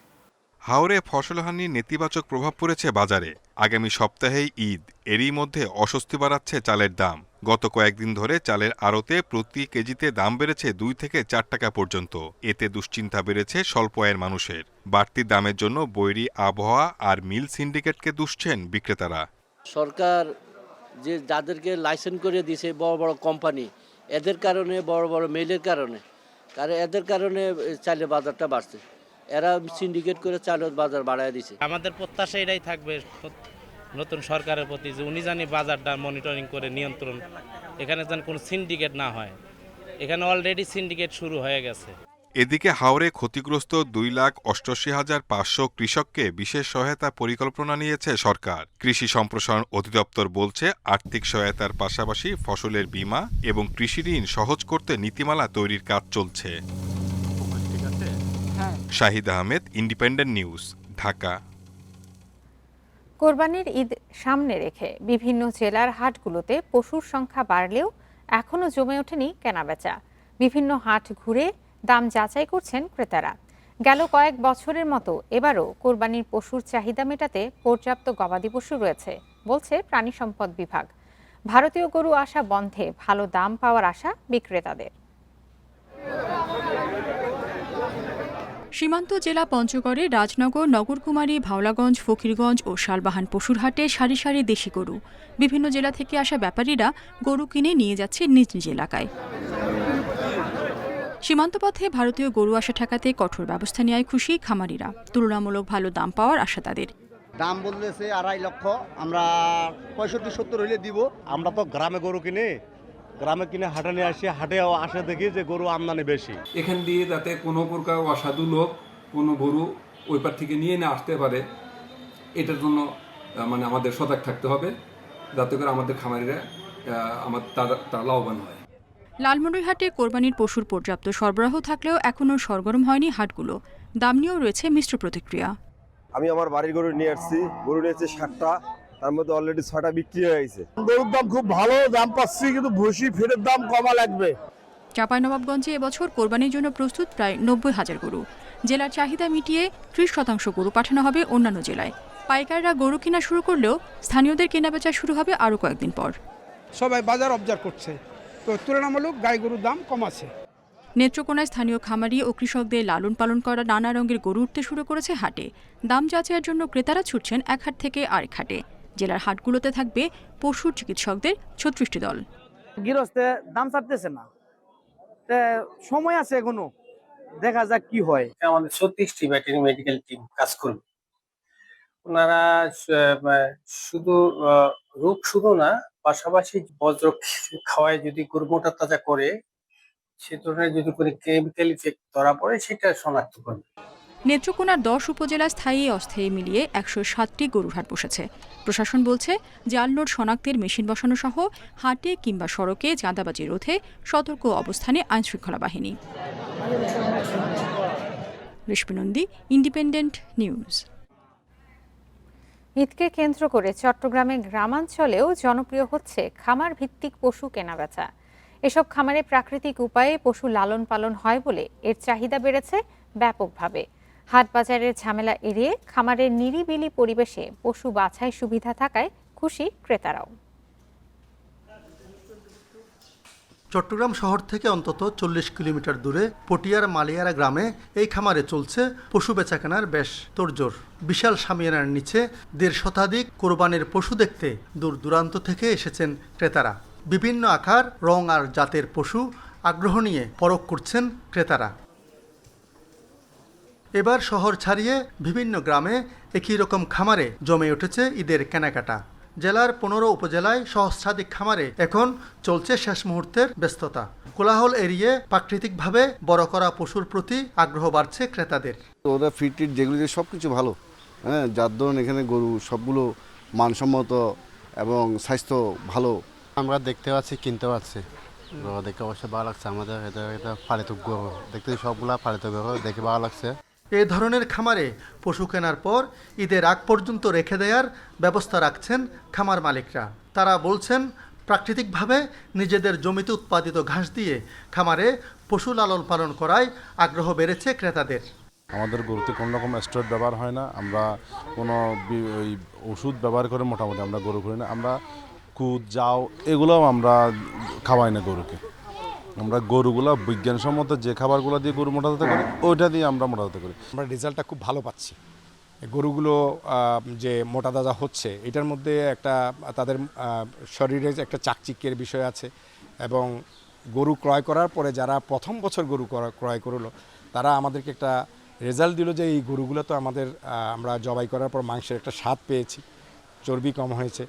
হাওরে ফসলহানির নেতিবাচক প্রভাব পড়েছে বাজারে। আগামী সপ্তাহেই ঈদ, এরই মধ্যে অস্বস্তি বাড়াচ্ছে চালের দাম। গত কয়েকদিন ধরে চালের আড়তে প্রতি কেজিতে দাম বেড়েছে ২ থেকে ৪ টাকা পর্যন্ত। এতে দুশ্চিন্তা বেড়েছে স্বল্প আয়ের মানুষের। বাড়তি দামের জন্য বৈরী আবহাওয়া আর মিল সিন্ডিকেটকে দুষছেন বিক্রেতারা। সরকার যে যাদেরকে লাইসেন্স করে দিয়েছে বড় বড় কোম্পানি, এদের কারণে বড় বড় মেলের কারণে এদের কারণে চালের বাজারটা বাড়ছে। এরা সিন্ডিকেট করে চালের বাজার বাড়ায় দিছে। আমাদের প্রত্যাশা এটাই থাকবে নতুন সরকারের প্রতি, যে উনি জানি বাজারটা মনিটরিং করে নিয়ন্ত্রণ, এখানে যেন কোনো সিন্ডিকেট না হয়। এখানে অলরেডি সিন্ডিকেট শুরু হয়ে গেছে। এদিকে হাওরে ক্ষতিগ্রস্ত ২,৮৮,৫০০ কৃষককে বিশেষ সহায়তা পরিকল্পনা নিয়েছে সরকার। কৃষি সম্প্রসারণ অধিদপ্তর বলছে, আর্থিক সহায়তার পাশাপাশি ফসলের বীমা এবং কৃষি ঋণ সহজ করতে নীতিমালা তৈরির কাজ চলছে। Shahid Ahmed, independent news, Dhaka. কোরবানির ঈদ সামনে রেখে বিভিন্ন জেলার হাটগুলোতে পশুর সংখ্যা বাড়লেও এখনও জমে ওঠেনি কেনাবেচা। বিভিন্ন হাট ঘুরে দাম যাচাই করছেন ক্রেতারা। গেল কয়েক বছরের মতো এবারও কোরবানির পশুর চাহিদা মেটাতে পর্যাপ্ত গবাদি পশু রয়েছে বলছে প্রাণী সম্পদ বিভাগ। ভারতীয় গরু আসা বন্ধে ভালো দাম পাওয়ার আশা বিক্রেতাদের। সীমান্ত জেলা পঞ্চগড়ে রাজনগর, নগরকুমারী, ভাওলাগঞ্জ, ফকিরগঞ্জ ও শালবাহান পশুর হাটে সারি সারি দেশি গরু। বিভিন্ন জেলা থেকে আসা ব্যাপারীরা গরু কিনে নিয়ে যাচ্ছে নিজ নিজ এলাকায়। সীমান্তপথে ভারতীয় গরু আসা ঠেকাতে কঠোর ব্যবস্থা নেওয়ায় খুশি খামারিরা। তুলনামূলক ভালো দাম পাওয়ার আশা তাদের। দাম বলতেছে ২.৫ লক্ষ, আমরা ৬৫-৭০ হইলে দিব। আমরা তো গ্রামে গরু কিনে হাটে নিয়ে আসি, হাটেও আসে দেখি যে গরু আমদানি বেশি। এখান দিয়ে যাতে কোনো প্রকার অসাধু লোক কোনো গরু ওই পার থেকে নিয়ে না আসতে পারে, এটার জন্য মানে আমাদের সজাগ থাকতে হবে, যাতে করে আমাদের খামারিরা তারা লাভবান হয়। লালমনিরহাটে কোরবানির পশুর পর্যাপ্ত সরবরাহ থাকলেও এখনও সরগরম হয়নি হাটগুলো। দাম নিয়েও রয়েছে মিশ্র প্রতিক্রিয়া। আমি আমার বাড়ির গরু নিয়ে আসছি, গরু নিয়েছে ৬০টা, তার মধ্যে অলরেডি ৬টা বিক্রি হয়ে গেছে। গরুর দাম খুব ভালো দাম পাচ্ছি, কিন্তু ভুসি ফিরের দাম কমা লাগবে। চাঁপাইনবাবগঞ্জে এবছর কোরবানির জন্য প্রস্তুত প্রায় ৯০,০০০ গরু। জেলার চাহিদা মিটিয়ে ৩০% গরু পাঠানো হবে অন্যান্য জেলায়। পাইকাররা গরু কেনা শুরু করলেও স্থানীয়দের কেনাবেচা শুরু হবে আরও কয়েকদিন পর। সবাই বাজার অবজার্ভ করছে, তো তুলনামূলক গাই গরুর দাম কম আছে। নেত্রকোনায় স্থানীয় খামারি ও কৃষকদের লালন পালন করা নানা রঙের গরু উঠতে শুরু করেছে হাটে। দাম যাচাইয়ের জন্য ক্রেতারা ছুটছেন এক হাট থেকে আরেক হাটে। জেলার হাটগুলোতে থাকবে পশুর চিকিৎসকদের ৩৬টি দল। গৃহস্থে দাম ছাড়তেছে না, সময় আছে এখনো, দেখা যাক কি হয়। আমাদের ৩৬টি ভেটেরিনারি মেডিকেল টিম কাজ করবে। ওনারা শুধু রোগ শুধু না, পাশাপাশি বজ্র খাওয়ায় যদি গরু মোটা তাজা করে, সে ধরনের যদি কোনো কেমিক্যাল ইফেক্ট ধরা পড়ে, সেটা শনাক্ত করবে। নেত্রকোনার ১০ উপজেলা স্থায়ী অস্থায়ী মিলিয়ে ১৬০টি গরুর হাট বসেছে। প্রশাসন বলছে, জাল নোট শনাক্তের মেশিন বসানো সহ হাটে কিংবা সড়কে চাঁদাবাজি রোধে সতর্ক অবস্থানে আইনশৃঙ্খলা বাহিনী। রেশমি নন্দী, ইন্ডিপেন্ডেন্ট নিউজ। ঈদকে কেন্দ্র করে চট্টগ্রামে গ্রামাঞ্চলেও জনপ্রিয় হচ্ছে খামার ভিত্তিক পশু কেনাবেচা। এসব খামারে প্রাকৃতিক উপায়ে পশু লালন পালন হয় বলে এর চাহিদা বেড়েছে ব্যাপকভাবে। হাট বাজারের ঝামেলা এড়িয়ে খামারের নিরিবিলি পরিবেশে পশু বাছাই সুবিধা থাকায় খুশি ক্রেতারাও। চট্টগ্রাম শহর থেকে অন্তত 40 কিলোমিটার দূরে পটিয়ার মালিয়ারা গ্রামে এই খামারে চলছে পশু বেচাকেনার বেশ তোড়জোড়। বিশাল শামিয়ানার নিচে 1.5 শতাধিক কোরবানির পশু দেখতে দূর দূরান্ত থেকে এসেছেন ক্রেতারা। বিভিন্ন আকার, রং আর জাতের পশু আগ্রহ নিয়ে পরখ করছেন ক্রেতারা। এবার শহর ছাড়িয়ে বিভিন্ন গ্রামে একই রকম খামারে জমে উঠেছে ঈদের কেনাকাটা। জেলার 15 উপজেলায় সহস্রাধিক খামারে এখন চলছে শেষ মুহূর্তের ব্যস্ততা। কোলাহল এড়িয়ে প্রাকৃতিকভাবে বড় করা পশুর প্রতি আগ্রহ বাড়ছে ক্রেতাদের। ওরা ফিট যেগুলো সব কিছু ভালো, হ্যাঁ, যার ধরুন এখানে গরু সবগুলো মানসম্মত এবং স্বাস্থ্য ভালো। আমরা দেখতে পাচ্ছি, কিনতে পারছি, দেখে অবশ্যই ভালো লাগছে। আমাদের এটা পালিত গরু দেখতে, সবগুলা পালিত গরু দেখে ভালো লাগছে। এ ধরনের খামারে পশু কেনার পর ঈদের আগ পর্যন্ত রেখে দেওয়ার ব্যবস্থা রাখছেন খামার মালিকরা। তারা বলছেন, প্রাকৃতিকভাবে নিজেদের জমিতে উৎপাদিত ঘাস দিয়ে খামারে পশু লালন পালন করায় আগ্রহ বেড়েছে ক্রেতাদের। আমাদের গরুতে কোনো রকম স্টেরয়েড ব্যবহার হয় না, আমরা কোনো ওই ওষুধ ব্যবহার করে মোটামুটি আমরা গরু করি না। আমরা কুদ, জাও এগুলোও আমরা খাওয়াই না গরুকে। আমরা গরুগুলো বিজ্ঞানসম্মত যে খাবারগুলো দিয়ে গরু মোটাতাজা করি ওইটা দিয়ে আমরা মোটাতাজা করি। আমরা রেজাল্টটা খুব ভালো পাচ্ছি। গরুগুলো যে মোটাতাজা হচ্ছে এটার মধ্যে একটা তাদের শরীরে একটা চাকচিক্যের বিষয় আছে, এবং গরু ক্রয় করার পরে যারা প্রথম বছর গরু ক্রয় করলো তারা আমাদেরকে একটা রেজাল্ট দিল যে এই গরুগুলো তো আমাদের আমরা জবাই করার পর মাংসের একটা স্বাদ পেয়েছি, চর্বি কম হয়েছে।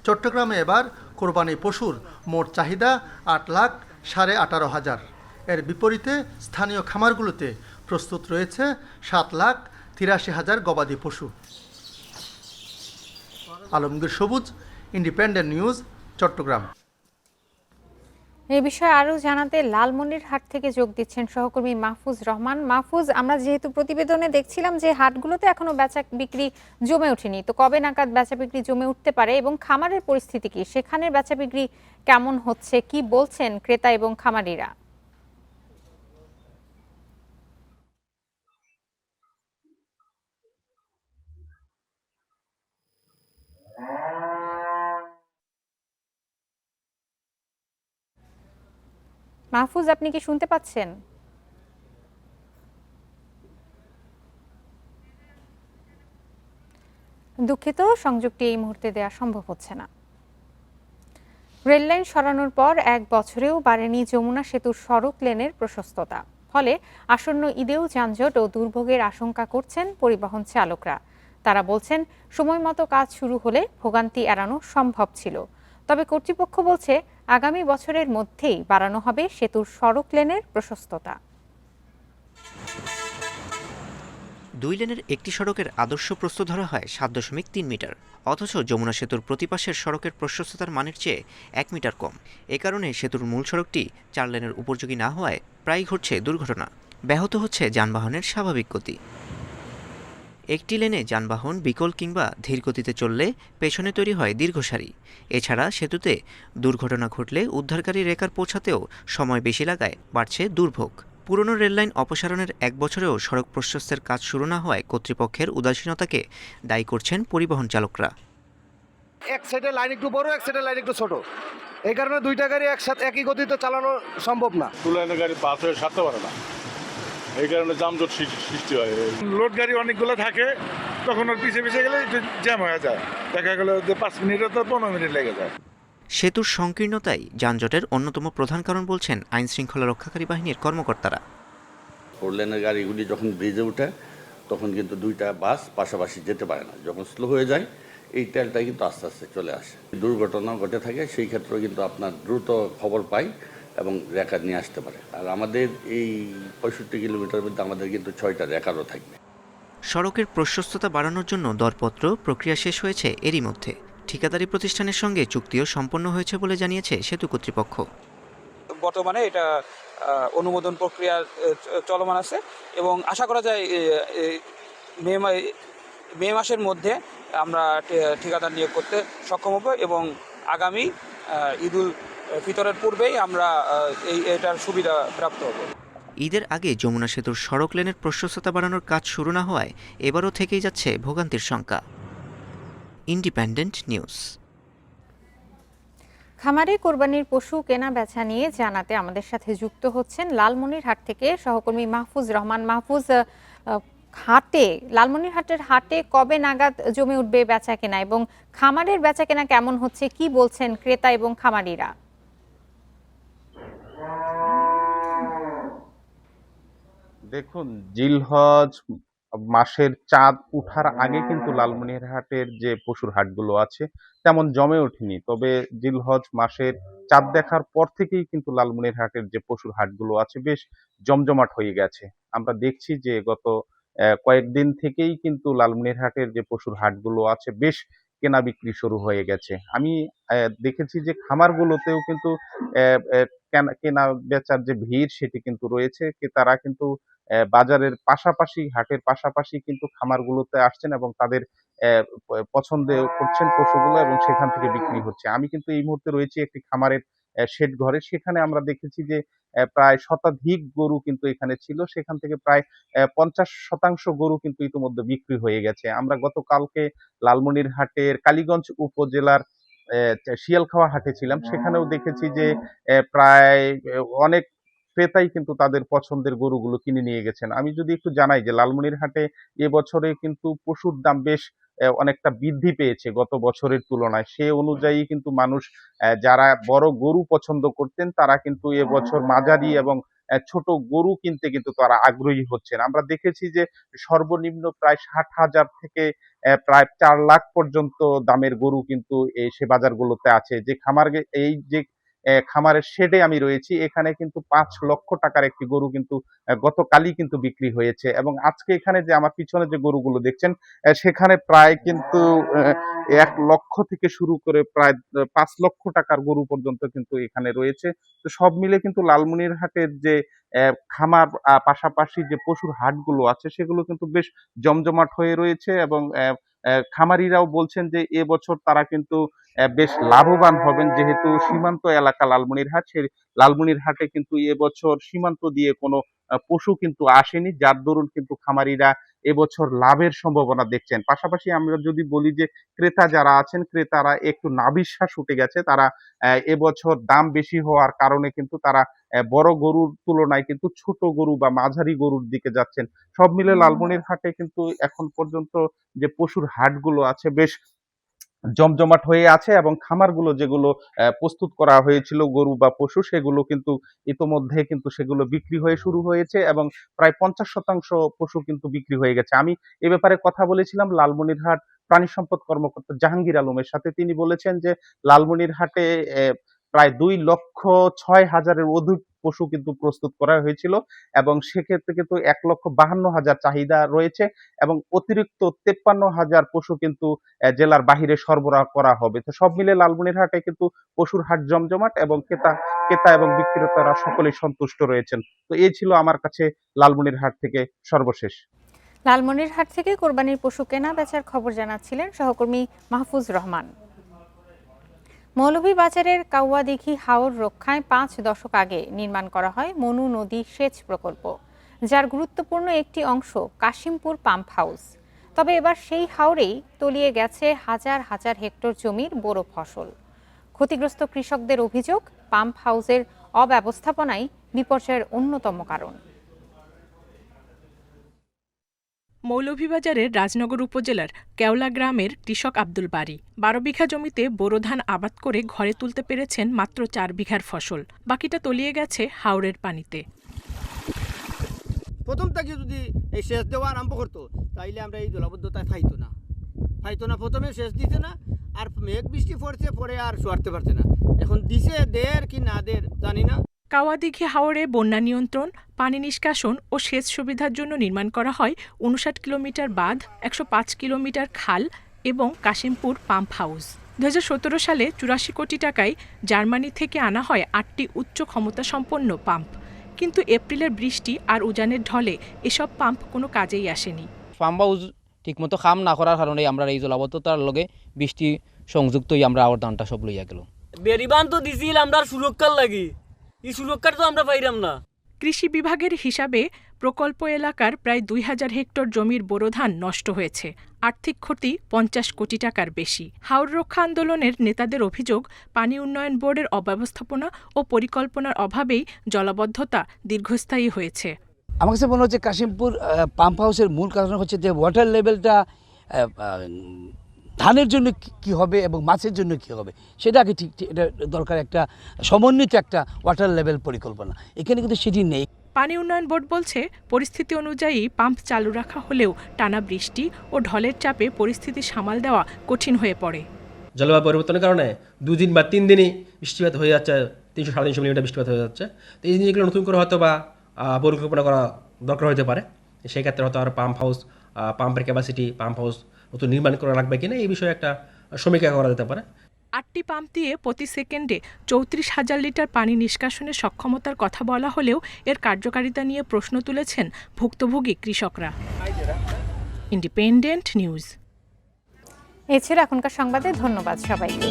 চট্টগ্রামে এবার কোরবানি পশুর মোট চাহিদা 8,18,500। এর বিপরীতে স্থানীয় খামারগুলোতে প্রস্তুত রয়েছে 7,83,000 গবাদি পশু। আলমগীর সবুজ, ইন্ডিপেন্ডেন্ট নিউজ, চট্টগ্রাম। এই বিষয়ে আরও জানাতে লালমনিরহাট থেকে যোগ দিচ্ছেন সহকর্মী মাহফুজ রহমান। মাহফুজ, আমরা যেহেতু প্রতিবেদনে দেখছিলাম যে হাটগুলোতে এখনো বেচা বিক্রি জমে ওঠেনি, তো কবে নাগাদ বেচা বিক্রি জমে উঠতে পারে এবং খামারের পরিস্থিতি কি, সেখানের বেচা বিক্রি কেমন হচ্ছে, কি বলছেন ক্রেতা এবং খামারিরা? মাহফুজ, আপনি কি শুনতে পাচ্ছেন? দুঃখিত, সংযোগটি এই মুহূর্তে দেওয়া সম্ভব হচ্ছে না। রেললাইন সরানোর পর 1 বছরেও বাড়েনি যমুনা সেতুর সড়ক লেনের প্রশস্ততা। ফলে আসন্ন ঈদেও যানজট ও দুর্ভোগের আশঙ্কা করছেন পরিবহন চালকরা। তারা বলছেন, সময়মতো কাজ শুরু হলে ভোগান্তি এড়ানো সম্ভব ছিল। তবে কর্তৃপক্ষ বলছে, আগামী বছরের মধ্যেই বাড়ানো হবে সেতুর সড়ক লেনের প্রশস্ততা। 2 লেনের একটি সড়কের আদর্শ প্রস্থ ধরা হয় 7.3 মিটার, অথচ যমুনা সেতুর প্রতিপাশের সড়কের প্রশস্ততার মানের চেয়ে 1 মিটার কম। এ কারণে সেতুর মূল সড়কটি 4 লেনের উপযোগী না হওয়ায় প্রায়ই ঘটছে দুর্ঘটনা, ব্যাহত হচ্ছে যানবাহনের স্বাভাবিক গতি। একটি লেনে যানবাহন বিকল কিংবা ধীর গতিতে চললে পেছনে তৈরি হয় দীর্ঘ সারি। এছাড়া সেতুতে দুর্ঘটনা ঘটলে উদ্ধারকারী রেকার পৌঁছাতেও সময় বেশি লাগায় বাড়ছে দুর্ভোগ। পুরনো রেললাইন অপসারণের 1 বছরেও সড়ক প্রশস্তের কাজ শুরু না হওয়ায় কর্তৃপক্ষের উদাসীনতাকে দায়ী করছেন পরিবহন চালকরা। এক সাইডের লাইন একটু বড়, এক সাইডের লাইন একটু ছোট, এই কারণে দুইটা গাড়ি একসাথে একই গতিতে চালানো সম্ভব না। 2 লাইনের গাড়ি পাস হয়ে সারতে পারে না, এই কারণে যানজট সৃষ্টি হয়। লোড গাড়ি অনেকগুলো থাকে, তখন ওর পিছিয়ে গেলে জ্যাম হয়ে যায়, দেখা গেল যে 5 মিনিটে তো 15 মিনিট লেগে যায়। সেতুর সংকীর্ণতাই যানজটের অন্যতম প্রধান কারণ বলছেন আইন শৃঙ্খলা রক্ষাকারী বাহিনীর কর্মকর্তারা। 4 লেনের গাড়িগুলি যখন ব্রিজে ওঠে তখন কিন্তু 2টা বাস পাশাপাশি যেতে পারে না, যখন স্লো হয়ে যায় এই তেলটা কিন্তু আস্তে আস্তে চলে আসে, দুর্ঘটনা ঘটে থাকে। সেই ক্ষেত্রে কিন্তু আপনার দ্রুত খবর পাই এবং রেকার নিয়ে আসতে পারে। আর আমাদের এই 65 কিলোমিটার মধ্যে আমাদের কিন্তু 6টা রেকারও থাকবে। সড়কের প্রশস্ততা বাড়ানোর জন্য দরপত্র প্রক্রিয়া শেষ হয়েছে এরই মধ্যে। ঠিকাদারি প্রতিষ্ঠানের সঙ্গে চুক্তিও সম্পন্ন হয়েছে বলে জানিয়েছে সেতু কর্তৃপক্ষ। বর্তমানে এটা অনুমোদন প্রক্রিয়া চলমান আছে এবং আশা করা যায় মে মাসের মধ্যে আমরা ঠিকাদার নিয়োগ করতে সক্ষম হব এবং আগামী ঈদুল ফিতরের পূর্বেই আমরা এটার সুবিধা প্রাপ্ত হব। ঈদের আগে যমুনা সেতুর সড়ক লেনের প্রশস্ততা বাড়ানোর কাজ শুরু না হওয়ায় এবারও থেকেই যাচ্ছে ভোগান্তির শঙ্কা। Independent news. খামারে কোরবানির পশু কেনা বেচা নিয়ে জানাতে আমাদের সাথে যুক্ত হচ্ছেন লালমনিরহাট থেকে সহকর্মী মাহফুজ রহমান। মাহফুজ, লালমনিরহাটের হাটে কবে নাগাদ জমে উঠবে বেচা কেনা এবং খামারের বেচা কেনা কেমন হচ্ছে, কি বলছেন ক্রেতা এবং খামারিরা? দেখুন, জিলহজ মাসের চাঁদ উঠার আগে কিন্তু লালমনিরহাটের যে পশুর হাটগুলো আছে তেমন জমে ওঠেনি, তবে জিলহজ মাসের চাঁদ দেখার পর থেকেই কিন্তু লালমনিরহাটের যে পশুর হাটগুলো আছে বেশ জমজমাট হয়ে গেছে। আমরা দেখছি যে গত কয়েকদিন থেকেই কিন্তু লালমনিরহাটের যে পশুর হাটগুলো আছে বেশ কেনা বিক্রি শুরু হয়ে গেছে। আমি দেখেছি যে খামারগুলোতেও কিন্তু কেনা বেচার যে ভিড় সেটি কিন্তু রয়েছে। ক্রেতারা কিন্তু বাজারের পাশাপাশি, হাটের পাশাপাশি কিন্তু খামারগুলোতে আসছেন এবং তাদের পছন্দ করছেন পশুগুলো এবং সেখান থেকে বিক্রি হচ্ছে। আমি কিন্তু এই মুহূর্তে রয়েছি একটি খামারের শেড ঘরে। সেখানে আমরা দেখেছি যে প্রায় শতাধিক গরু কিন্তু এখানে ছিল, সেখান থেকে প্রায় 50% গরু কিন্তু ইতিমধ্যে বিক্রি হয়ে গেছে। আমরা গতকালকে লালমনিরহাটের কালীগঞ্জ উপজেলার শিয়ালখাওয়া হাটে ছিলাম, সেখানেও দেখেছি যে প্রায় অনেক ক্রেতাই কিন্তু তাদের পছন্দের গরুগুলো কিনে নিয়ে গেছেন। আমি যদি একটু জানাই যে লালমনিরহাটে এবছরে কিন্তু পশুর দাম বেশ অনেকটা বৃদ্ধি পেয়েছে গত বছরের তুলনায়। সে অনুযায়ী কিন্তু মানুষ যারা বড় গরু পছন্দ করতেন তারা কিন্তু এবছর মাঝারি এবং ছোট গরু কিনতে কিন্তু তারা আগ্রহী হচ্ছেন। আমরা দেখেছি যে সর্বনিম্ন প্রায় 60,000 থেকে প্রায় 4 লাখ পর্যন্ত দামের গরু কিন্তু সে বাজারগুলোতে আছে। যে খামারের শেডে আমি রয়েছি, এখানে কিন্তু 5 লক্ষ টাকার একটি গরু কিন্তু গতকালই কিন্তু বিক্রি হয়েছে এবং আজকে এখানে যে আমার পিছনে যে গরুগুলো দেখছেন সেখানে প্রায় কিন্তু 1 লক্ষ থেকে শুরু করে প্রায় 5 লক্ষ টাকার গরু পর্যন্ত কিন্তু এখানে রয়েছে। তো সব মিলে কিন্তু লালমনিরহাটের যে খামার পাশাপাশি যে পশুর হাটগুলো আছে সেগুলো কিন্তু বেশ জমজমাট হয়ে রয়েছে এবং খামারিরাও বলছেন যে এবছর তারা কিন্তু বেশ লাভবান হবেন, যেহেতু সীমান্ত এলাকা লালমনিরহাট, সেই লালমনিরহাটে কিন্তু এবছর সীমান্ত দিয়ে কোনো পশু কিন্তু আসেনি, যার দরুন কিন্তু খামারিরা এবছর লাভের সম্ভাবনা দেখছেন। পাশাপাশি আমরা যদি বলি যে ক্রেতা যারা আছেন, ক্রেতারা একটু নাভিশ্বাস উঠে গেছে। তারা এবছর দাম বেশি হওয়ার কারণে কিন্তু তারা বড় গরুর তুলনায় কিন্তু ছোট গরু বা মাঝারি গরুর দিকে যাচ্ছেন। সব মিলে লালমনিরহাটে কিন্তু এখন পর্যন্ত যে পশুর হাটগুলো আছে বেশ জমজমাট হয়ে আছে এবং খামারগুলো যেগুলো প্রস্তুত করা হয়েছিল গরু বা পশু, সেগুলো কিন্তু ইতোমধ্যে কিন্তু সেগুলো বিক্রি হয়ে শুরু হয়েছে এবং প্রায় 50% পশু কিন্তু বিক্রি হয়ে গেছে। আমি এ ব্যাপারে কথা বলেছিলাম লালমনিরহাট প্রাণী সম্পদ কর্মকর্তা জাহাঙ্গীর আলমের সাথে। তিনি বলেছেন যে লালমনিরহাটে প্রায় 2,06,000-এর অধিক পশু কিন্তু প্রস্তুত করা হয়েছিল এবং সেক্ষেত্রে কিন্তু 1,52,000 চাহিদা রয়েছে এবং অতিরিক্ত 53,000 পশু কিন্তু জেলার বাহিরে সরবরাহ করা হবে। তো সব মিলে লালমনিরহাটে কিন্তু পশুর হাট জমজমাট এবং ক্রেতা এবং বিক্রেতারা সকলেই সন্তুষ্ট রয়েছেন। তো এই ছিল আমার কাছে লালমনিরহাট থেকে সর্বশেষ। লালমনিরহাট থেকে কোরবানির পশু কেনা বেচার খবর জানাচ্ছিলেন সহকর্মী মাহফুজ রহমান। মৌলভীবাজারের কাউয়াদিঘি হাওর রক্ষায় 5 দশক আগে নির্মাণ করা হয় মনু নদী সেচ প্রকল্প, যার গুরুত্বপূর্ণ একটি অংশ কাশিমপুর পাম্প হাউস। তবে এবার সেই হাওরেই তলিয়ে গেছে হাজার হাজার হেক্টর জমির বোরো ফসল। ক্ষতিগ্রস্ত কৃষকদের অভিযোগ, পাম্প হাউসের অব্যবস্থাপনাই বিপর্যয়ের অন্যতম কারণ। মৌলভীবাজারের রাজনগর উপজেলার কেওলা গ্রামের কৃষক আব্দুল বারী 12 বিঘা জমিতে বোরো ধান আবাদ করে ঘরে তুলতে পেরেছেন মাত্র 4 বিঘার ফসল, বাকিটা তলিয়ে গেছে হাওরের পানিতে। প্রথম থেকে যদি এই সেচ দেওয়া আরম্ভ করতো তাইলে আমরা এই জলাবদ্ধতায় ফাইতো না। প্রথমে সেচ দিতে না, আর মেঘ বৃষ্টি পড়ছে পরে আর সরতে পারছে না। এখন দিছে দের কি না দের জানি না। কাওয়াদিঘি হাওরে বন্যা নিয়ন্ত্রণ, পানি নিষ্কাশন ও সেচ সুবিধার জন্য নির্মাণ করা হয় 59 কিলোমিটার বাঁধ, 105 কিলোমিটার খাল এবং কাশিমপুর পাম্প হাউস। 2017 সালে 84 কোটি টাকায় জার্মানি থেকে আনা হয় 8টি উচ্চ ক্ষমতা সম্পন্ন পাম্প, কিন্তু এপ্রিলের বৃষ্টি আর উজানের ঢলে এসব পাম্প কোনো কাজেই আসেনি। পাম্প হাউস ঠিকমতো কাম না করার কারণে আমরা এই জলাবদ্ধতার লগে বৃষ্টি সংযুক্ত হয়ে আমরা আবার ধানটা সব লইয়া গেল। বেরিবান তো দিছিল আমরা সুরক্ষার লাগি, এই সুরক্ষার তো আমরা পাইলাম না। কৃষি বিভাগের হিসাবে প্রকল্প এলাকার প্রায় 2000 হেক্টর জমির বোরো ধান নষ্ট হয়েছে। আর্থিক ক্ষতি 50 কোটি টাকার বেশি। হাওর রক্ষা আন্দোলনের নেতাদের অভিযোগ, পানি উন্নয়ন বোর্ডের অব্যবস্থাপনা ও পরিকল্পনার অভাবেই জলাবদ্ধতা দীর্ঘস্থায়ী হয়েছে। আমার কাছে মনে হচ্ছে কাশিমপুর পাম্প হাউসের মূল কারণ হচ্ছে যে ওয়াটার লেভেলটা ধানের জন্য কি হবে এবং মাছের জন্য কি হবে সেটা আগে ঠিক এটা দরকার, একটা সমন্বিত একটা ওয়াটার লেভেল পরিকল্পনা। এখানে কিন্তু সেটি নেই। পানি উন্নয়ন বোর্ড বলছে, পরিস্থিতি অনুযায়ী পাম্প চালু রাখা হলেও টানা বৃষ্টি ও ঢলের চাপে পরিস্থিতি সামাল দেওয়া কঠিন হয়ে পড়ে। জলবায়ু পরিবর্তনের কারণে 2 দিন বা 3 দিনই বৃষ্টিপাত হয়ে যাচ্ছে, 300-350 মিলিমিটার বৃষ্টিপাত হয়ে যাচ্ছে। তো এই জিনিসগুলো নতুন করে হয়তো বা পরিকল্পনা করা দরকার হতে পারে। সেই ক্ষেত্রে হয়তো আর পাম্প হাউস, পাম্পের ক্যাপাসিটি, পাম্প হাউস নতুন নির্মাণ করা লাগবে কিনা এই বিষয়ে একটা সমীক্ষা করা যেতে পারে। 8টি পাম্প দিয়ে প্রতি সেকেন্ডে 34,000 লিটার পানি নিষ্কাশনের সক্ষমতার কথা বলা হলেও এর কার্যকারিতা নিয়ে প্রশ্ন তুলেছেন ভুক্তভোগী কৃষকরা। Independent news. এছাড়া এখনকার সংবাদে ধন্যবাদ সবাইকে।